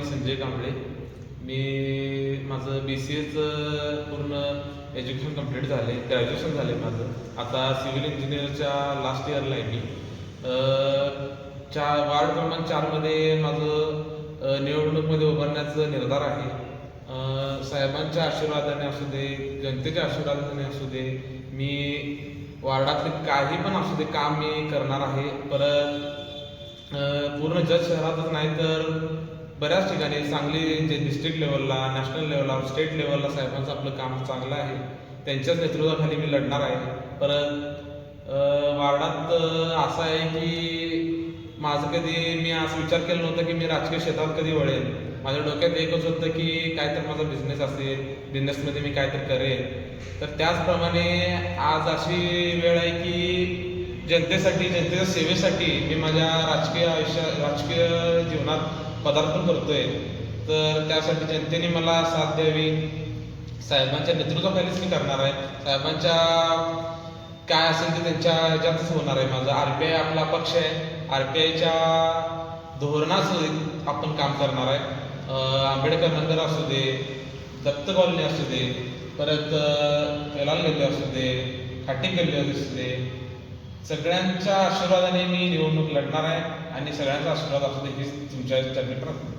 संजय कांबळे. मी माझं BCAचं पूर्ण education complete झाले, ग्रॅज्युएशन झाले माझं. आता सिव्हिल इंजिनिअरच्या लास्ट इयरला आहे मी. वार्ड क्रमांक 4मध्ये माझं निवडणूकमध्ये उभारण्याचा निर्धार आहे. साहेबांच्या आशीर्वादाने असू दे, जनतेच्या आशीर्वादाने असू दे, मी वार्डातले काही पण असू दे काम मी करणार आहे. परत पूर्ण जत शहरातच नाही तर बऱ्याच ठिकाणी सांगली जे डिस्ट्रिक्ट लेवलला, नॅशनल लेवलला, स्टेट लेवलला साहेबांचं आपलं काम चांगलं आहे. त्यांच्याच नेतृत्वाखाली मी लढणार आहे. परत वार्डात असं आहे की माझं कधी मी असं विचार केला नव्हता की मी राजकीय क्षेत्रात कधी वळेन. माझ्या डोक्यात एकच होतं की काय तर माझा बिझनेस असेल, बिझनेसमध्ये मी काय तर करेन. तर त्याचप्रमाणे आज अशी वेळ आहे की जनतेसाठी, जनतेच्या सेवेसाठी मी माझ्या राजकीय जीवनात पदार्पण करतोय. तर त्यासाठी जनतेने मला साथ द्यावी. साहेबांच्या नेतृत्वाखालीच मी करणार आहे. साहेबांच्या काय असेल ते त्यांच्या ह्याच्यातच होणार आहे माझं. RPI आपला पक्ष आहे. RPIच्या धोरणासहित आपण काम करणार आहे. आंबेडकर नगर असू दे, दत्त कॉलनी असू दे, परत कैलाल गल्ली असू दे, खाटी गल्ली असू दे, सगळ्यांच्या आशीर्वादाने मी निवडणूक लढणार आहे आणि सगळ्यांचा आशीर्वाद असू दे हीच तुमच्या चरणी प्रार्थना.